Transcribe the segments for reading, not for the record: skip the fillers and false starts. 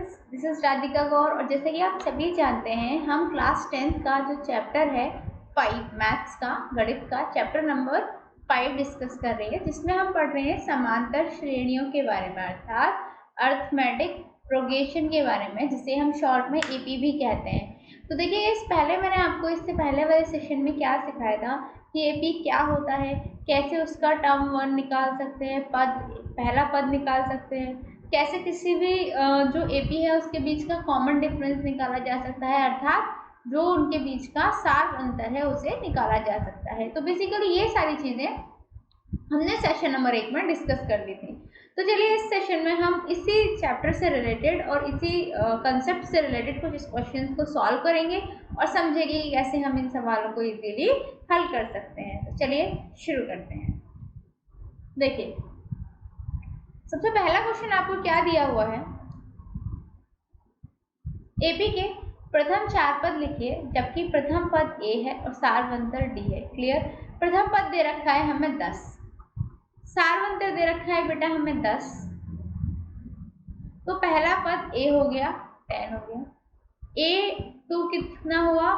Friends, this is Radhika गौर और जैसे कि आप सभी जानते हैं हम क्लास 10th का जो चैप्टर है 5 मैथ्स का गणित का चैप्टर नंबर 5 डिस्कस कर रहे हैं, जिसमें हम पढ़ रहे हैं समांतर श्रेणियों के बारे में, अर्थात अर्थमेटिक प्रोग्रेशन के बारे में, जिसे हम शॉर्ट में एपी भी कहते हैं। तो देखिए, मैंने आपको इससे पहले वाले सेशन में क्या सिखाया था कि एपी क्या होता है, कैसे उसका टर्म 1 निकाल सकते हैं, पहला पद निकाल सकते हैं, कैसे किसी भी जो एपी है उसके बीच का कॉमन डिफरेंस निकाला जा सकता है, अर्थात जो उनके बीच का सार अंतर है उसे निकाला जा सकता है। तो बेसिकली ये सारी चीजें हमने सेशन नंबर 1 में डिस्कस कर ली थी। तो चलिए, इस सेशन में हम इसी चैप्टर से रिलेटेड और इसी कंसेप्ट से रिलेटेड कुछ क्वेश्चंस को सॉल्व करेंगे और समझेंगे कि कैसे हम इन सवालों को इजीली हल कर सकते हैं। तो चलिए शुरू करते हैं। देखिए, सबसे पहला क्वेश्चन आपको क्या दिया हुआ है, एपी के प्रथम 4 पद लिखिए जबकि प्रथम पद ए है और सारवंतर डी है। क्लियर। प्रथम पद दे रखा है हमें 10, सारवंतर दे रखा है बेटा हमें 10, तो पहला पद ए हो गया 10 हो गया। A2 कितना हुआ,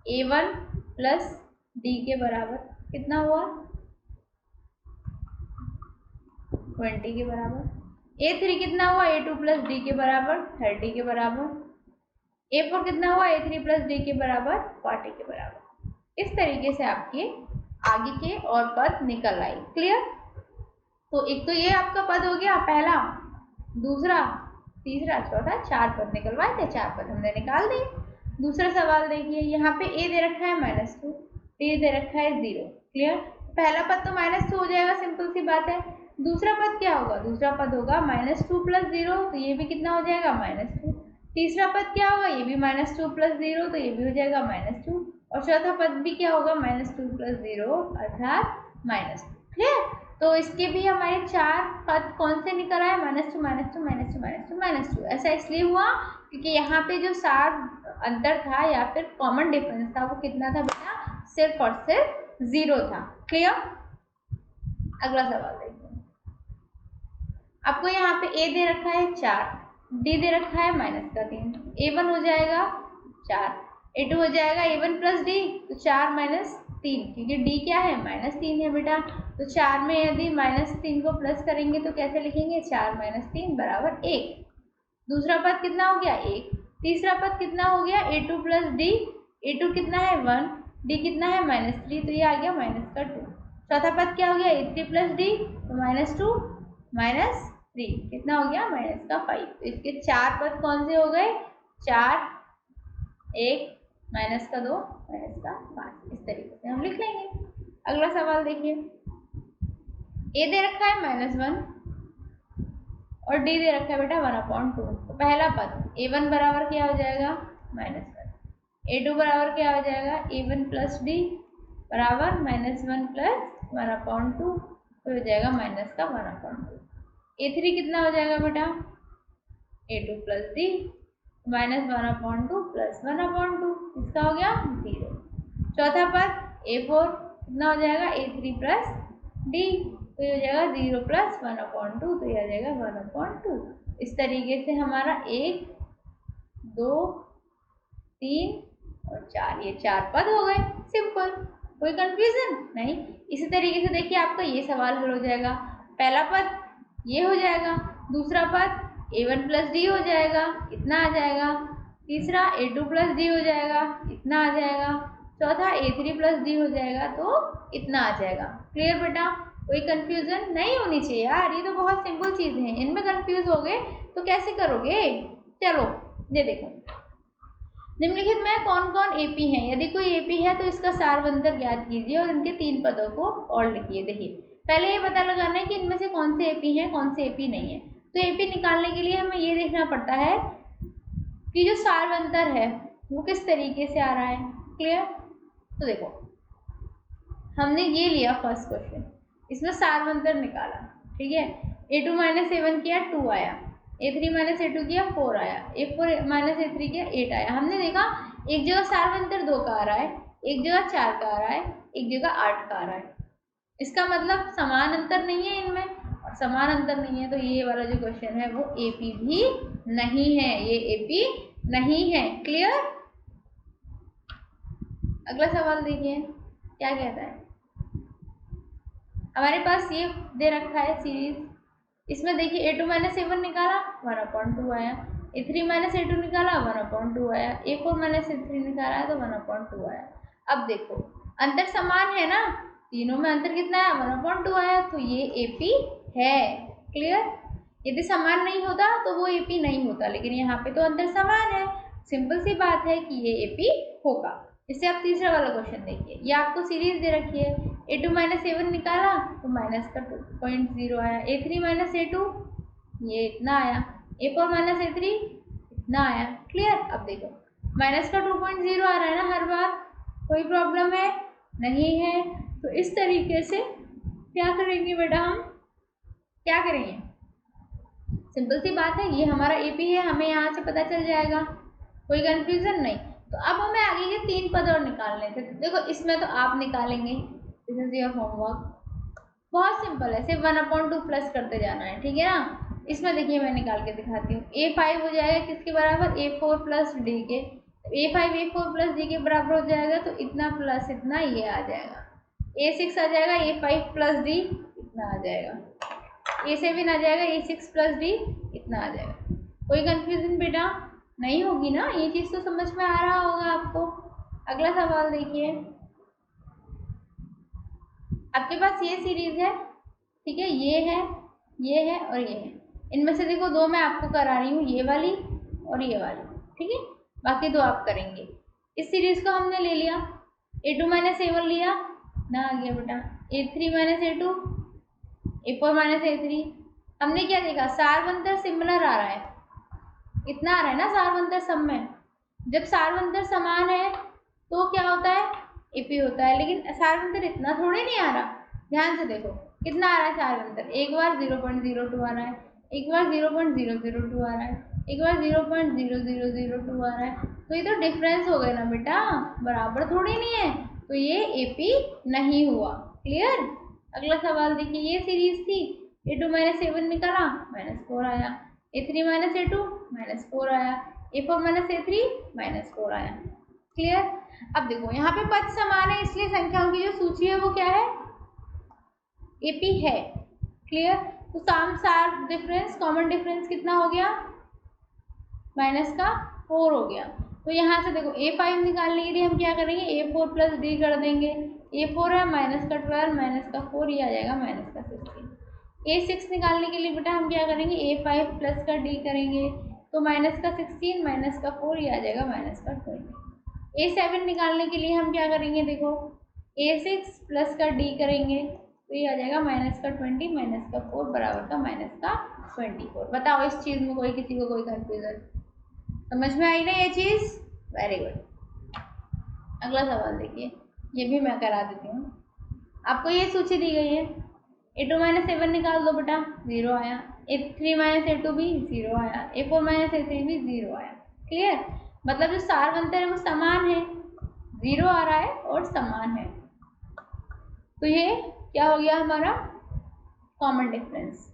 A1 प्लस डी के बराबर कितना हुआ 20 के बराबर। A3 कितना हुआ, A2 प्लस डी के बराबर 30 के बराबर। A4 कितना हुआ, A3 प्लस डी के बराबर 40 के बराबर। इस तरीके से आपके आगे के और पद निकल आए। क्लियर। तो एक तो ये आपका पद हो गया पहला, दूसरा, तीसरा, चौथा, 4 पद निकलवाए थे, 4 पद हमने निकाल दिए। दूसरा सवाल देखिए, यहाँ पे A दे रखा है -2, D दे रखा है 0। क्लियर। पहला पद तो -2 हो जाएगा, सिंपल सी बात है। दूसरा पद क्या होगा, दूसरा पद होगा -2 प्लस 0, तो ये भी कितना हो जाएगा -2। तीसरा पद क्या होगा, ये भी -2 प्लस 0, तो ये भी हो जाएगा -2। और चौथा पद भी क्या होगा, -2 प्लस 0 अर्थात -2। क्लियर। तो इसके भी हमारे 4 पद कौन से निकल आए, -2 -2 -2 -2 -2। ऐसा इसलिए हुआ क्योंकि यहाँ पे जो सार अंतर था या फिर कॉमन डिफरेंस था वो कितना था बेटा, सिर्फ और सिर्फ 0 था। क्लियर। अगला सवाल देखिए, आपको यहाँ पे A दे रखा है 4, D दे रखा है -3, A1 हो जाएगा 4, A2 हो जाएगा A1 प्लस D, तो 4 -3, क्योंकि D क्या है -3 है बेटा। तो 4 में यदि -3 को प्लस करेंगे तो कैसे लिखेंगे, 4 - 3 बराबर 1। दूसरा पद कितना हो गया 1। तीसरा पद कितना हो गया, A2 प्लस D, A2 कितना है 1, D कितना है -3, तो ये आ गया -2। चौथा पद क्या हो गया, A3 प्लस D, तो -2 -3 कितना हो गया -5। तो इसके 4 पद कौन से हो गए, 4, 1, -2, -5। इस तरीके से हम लिख लेंगे। अगला सवाल देखिए, A दे रखा है -1 और D दे रखा है बेटा 1/2। तो पहला पद A1 बराबर क्या हो जाएगा, -1। A2 बराबर क्या हो जाएगा, A1 प्लस D बराबर -1 प्लस 1/2, तो हो जाएगा -1/2। A3 कितना हो जाएगा बेटा, A2 प्लस D -1/2 प्लस 1/2, इसका हो गया 0। चौथा पद A4 कितना हो जाएगा, A3 प्लस D, तो ये हो जाएगा 0 प्लस 1/2, तो ये आ जाएगा 1/2। इस तरीके से हमारा 1, 2, 3 और 4, ये 4 पद हो गए। सिंपल, कोई कंफ्यूजन नहीं। इसी तरीके से देखिए आपका ये सवाल हल हो जाएगा। पहला पद ये हो जाएगा, दूसरा पद A1 प्लस D हो जाएगा, इतना आ जाएगा। तीसरा A2 प्लस D हो जाएगा, इतना आ जाएगा। चौथा A3 प्लस D हो जाएगा, तो इतना आ जाएगा। क्लियर बेटा, कोई कंफ्यूजन नहीं होनी चाहिए यार, ये तो बहुत सिंपल चीजें हैं, इनमें कंफ्यूज हो गए तो कैसे करोगे। चलो ये देखो, निम्नलिखित में कौन कौन एपी हैं, यदि कोई एपी है तो इसका सारवंतर ज्ञात कीजिए और इनके 3 पदों को और लिखिए। देखिए, पहले ये पता लगाना है कि इनमें से कौन से एपी हैं, कौन से एपी नहीं है। तो एपी निकालने के लिए हमें ये देखना पड़ता है कि जो सारवंतर है वो किस तरीके से आ रहा है। क्लियर। तो देखो, हमने ये लिया फर्स्ट क्वेश्चन, इसमें सारवंतर निकाला, ठीक है। A2 - A1 किया 2 आया, A3 - A2 किया 4 आया, A4 - A3 किया 8 आया। हमने देखा एक जगह सारवंतर 2 का आ रहा है, एक जगह 4 का आ रहा है, एक जगह 8 का आ रहा है। इसका मतलब समान अंतर नहीं है इनमें, और समान अंतर नहीं है, तो ये वाला जो क्वेश्चन है वो एपी भी नहीं है, ये एपी नहीं है। क्लियर। अगला सवाल देखिए क्या कहता है। हमारे पास ये दे रखा है सीरीज, इसमें देखिए a2 माइनस a1 निकाला 1/2 आया, a3 माइनस a2 निकाला 1/2 आया, a4 माइनस a3 निकाला है तो 1/2 आया। अब देखो अंतर समान है ना, तीनों में अंतर कितना है 1/2 आया, तो ये एपी है। क्लियर। यदि समान नहीं होता तो वो एपी नहीं होता, लेकिन यहाँ पे तो अंतर समान है, सिंपल सी बात है कि ये एपी होगा। इससे आप तीसरा वाला क्वेश्चन देखिए, ये आपको सीरीज दे रखी है, a2 माइनस a1 निकाला तो माइनस का 2.0 आया, a3 माइनस a2 ये इतना आया, a4 माइनस a3 इतना आया। क्लियर। अब देखो माइनस का 2.0 आ रहा है ना हर बार, कोई प्रॉब्लम है नहीं है। तो इस तरीके से क्या करेंगे बेटा, हम क्या करेंगे, सिंपल सी बात है, ये हमारा एपी है, हमें यहाँ से पता चल जाएगा, कोई कंफ्यूजन नहीं। तो अब हमें आगे के 3 पद और निकालने थे। देखो इसमें तो आप निकालेंगे, दिस इज योर होमवर्क, बहुत सिंपल है, सिर्फ 1/2 प्लस करते जाना है, ठीक है ना। इसमें देखिए मैं निकाल के दिखाती हूँ, a5 हो जाएगा किसके बराबर, a4 प्लस डी के, a5 a4 प्लस डी के बराबर हो जाएगा, तो इतना प्लस इतना ये आ जाएगा, a6 आ जाएगा, a5 प्लस डी इतना आ जाएगा, a7 आ जाएगा, a6 प्लस डी इतना आ जाएगा। कोई कंफ्यूजन बेटा नहीं होगी ना, ये चीज़ तो समझ में आ रहा होगा आपको। अगला सवाल देखिए, आपके पास ये सीरीज है, ठीक है, ये है और ये है, इनमें से देखो 2 मैं आपको करा रही हूँ, ये वाली और ये वाली, ठीक है, बाकी 2 आप करेंगे। इस सीरीज को हमने ले लिया, a2 माइनस a1 लिया ना, आ गया बेटा a3 minus a2, a4 minus a3। हमने क्या देखा, सारवंतर सिमिलर आ रहा है, इतना आ रहा है ना सारवंतर सब में। जब सारवंतर समान है तो क्या होता है, एपी होता है, लेकिन सारवंतर इतना थोड़े नहीं आ रहा। ध्यान से देखो कितना आ रहा है सारवंतर, एक बार 0.02 आ रहा है, एक बार 0.002 आ रहा है, एक बार 0.0002 आ रहा है, तो ये तो डिफरेंस हो गए ना बेटा, बराबर थोड़ी नहीं है, तो ये एपी नहीं हुआ। क्लियर। अगला सवाल देखिए, ये सीरीज थी, a2 माइनस a1 निकाला -4 आया, a3 माइनस a2 -4 आया, a4 माइनस a3 -4 आया। क्लियर। अब देखो यहाँ पे पद समान है, इसलिए संख्याओं की जो सूची है वो क्या है, एपी है। क्लियर। तो साम सार डिफरेंस, कॉमन डिफरेंस कितना हो गया, -4 हो गया। तो यहाँ से देखो a5 निकालने के लिए हम क्या करेंगे, a4 प्लस डी कर देंगे, a4 है -12 -4 ये आ जाएगा -16। a6 निकालने के लिए बेटा हम क्या करेंगे, a5 प्लस का डी करेंगे, तो -16 -4 ये आ जाएगा -20। a7 निकालने के लिए हम क्या करेंगे, देखो a6 प्लस का डी करेंगे, तो ये आ जाएगा -20 -4 बराबर का -24। बताओ इस चीज़ में कोई किसी को कोई कंफ्यूजन, समझ में आई ना ये चीज़, वेरी गुड। अगला सवाल देखिए, ये भी मैं करा देती हूँ। आपको ये सूची दी गई है, a2 माइनस a1 निकाल दो बेटा, 0 आया, a3 माइनस a2 भी 0 आया, a4 माइनस a3 भी 0 आया। क्लियर। मतलब जो सारवंतर है वो समान है, 0 आ रहा है और समान है, तो ये क्या हो गया हमारा कॉमन डिफरेंस।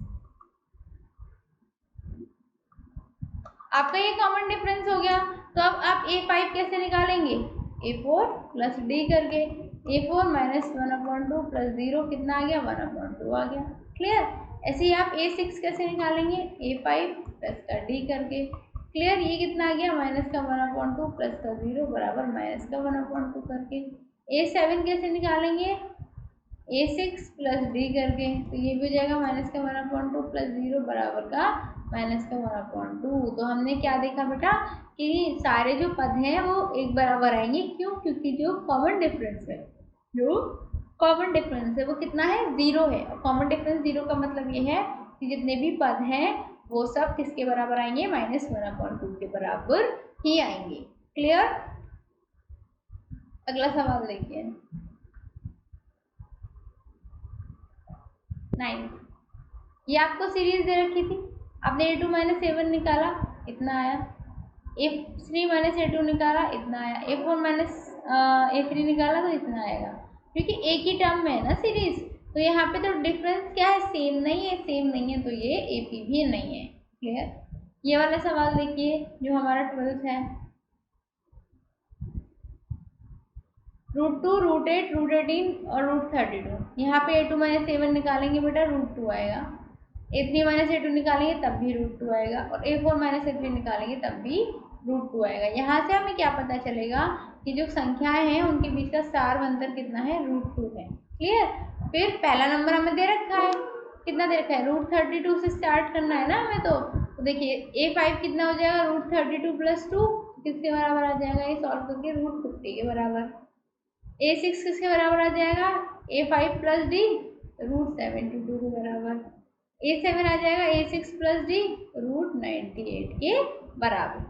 आपका ये कॉमन डिफरेंस हो गया। तो अब आप a5 कैसे निकालेंगे, a4 प्लस डी करके, a4 माइनस 1/2 प्लस 0 कितना आ गया, 1/2 आ गया। क्लियर। ऐसे ही आप a6 कैसे निकालेंगे, a5 प्लस का डी करके। क्लियर। ये कितना आ गया, -1/2 प्लस का 0 बराबर -1/2 करके। a7 कैसे निकालेंगे, a6 प्लस डी करके, तो ये भी हो जाएगा -1/2 प्लस 0 बराबर का -1/2। तो हमने क्या देखा बेटा कि सारे जो पद हैं वो एक बराबर आएंगे, क्यों, क्योंकि जो कॉमन डिफरेंस है, जो कॉमन डिफरेंस है वो कितना है, 0 है। और कॉमन डिफरेंस 0 का मतलब ये है कि जितने भी पद हैं वो सब किसके बराबर आएंगे, -1/2 के बराबर ही आएंगे। क्लियर। अगला सवाल देखिए, 9, ये आपको सीरीज दे रखी थी, आपने a2 माइनस a1 निकाला इतना आया, a3 माइनस a2 निकाला इतना आया, a4 माइनस a3 निकाला तो इतना आएगा, क्योंकि एक ही टर्म में है ना सीरीज, तो यहाँ पे तो डिफरेंस क्या है, सेम नहीं है, सेम नहीं है तो ये AP भी नहीं है। क्लियर। ये वाला सवाल देखिए जो हमारा 12th है, √2, √8, √18 और √32। यहाँ पे A2 - A1 निकालेंगे बेटा √2 आएगा, A3 - A2 निकालेंगे तब भी √2 आएगा, और A4 - A3 निकालेंगे तब भी √2 आएगा। यहाँ से हमें क्या पता चलेगा कि जो संख्याएं हैं उनके बीच का सार अंतर कितना है, √2 है। क्लियर। फिर पहला नंबर हमें दे रखा है, कितना दे रखा है, √32 से स्टार्ट करना है ना हमें। तो देखिए A5 कितना हो जाएगा, √32 + 2 किसके बराबर आ जाएगा, ये सॉल्व करके √50 के बराबर। A6 किसके बराबर आ जाएगा, A5 + D √72 के बराबर। A7 आ जाएगा A6 + D √98 के बराबर।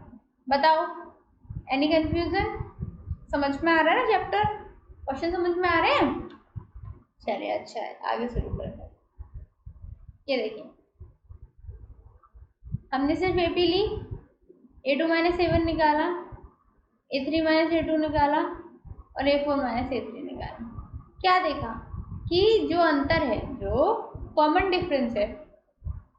बताओ, एनी कंफ्यूजन? समझ में आ रहा है ना चैप्टर, क्वेश्चन समझ में आ रहे हैं? चलिए अच्छा है, आगे शुरू करते हैं। ये देखिए हमने सिर्फ AP ली, A2 - A1 निकाला, A3 - A2 निकाला और A4 - A3 निकाला। क्या देखा कि जो अंतर है, जो कॉमन डिफरेंस है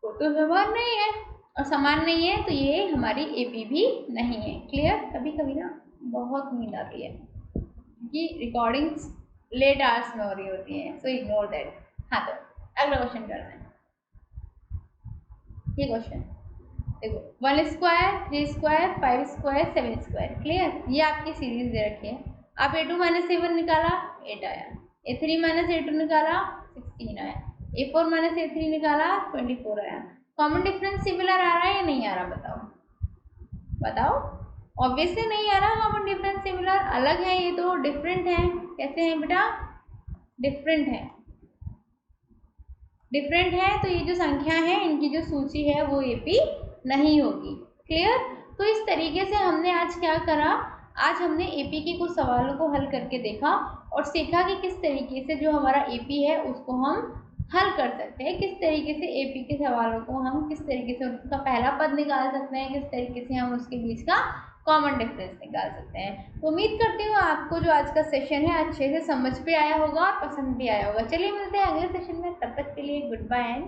वो तो समान नहीं है, और समान नहीं है तो ये हमारी AP भी नहीं है। क्लियर। कभी कभी ना बहुत नींद आती है कि रिकॉर्डिंग्स लेट आवर्स में हो रही होती हैं, सो इग्नोर दैट। हाँ तो अगला क्वेश्चन करते हैं। ये क्वेश्चन देखो, 1 square, 3 square, 5 square, 7 square. Clear. ये आपकी सीरीज दे रखी है। आप A2 - A1 निकाला, 8 आया, A3 - A2 निकाला, 16 आया, A4 - A3 निकाला, 24 आया। कॉमन डिफरेंस सिमिलर आ रहा है या नहीं आ रहा, बताओ बताओ। ऑब्वियसली नहीं आ रहा कॉमन डिफरेंस सिमिलर, अलग है ये तो, डिफरेंट है। कैसे हैं बेटा, डिफरेंट है। डिफरेंट है तो ये जो संख्या है इनकी जो सूची है वो AP नहीं होगी। क्लियर। तो इस तरीके से हमने आज क्या करा, आज हमने AP के कुछ सवालों को हल करके देखा और सीखा कि किस तरीके से जो हमारा AP है उसको हम हल कर सकते हैं, किस तरीके से AP के सवालों को हम किस तरीके से उसका पहला पद निकाल सकते हैं, किस तरीके से हम उसके बीच का कॉमन डिफरेंस निकाल सकते हैं। तो उम्मीद करती हूँ आपको जो आज का सेशन है अच्छे से समझ भी आया होगा और पसंद भी आया होगा। चलिए मिलते हैं अगले सेशन में, तब तक के लिए गुड बाय एंड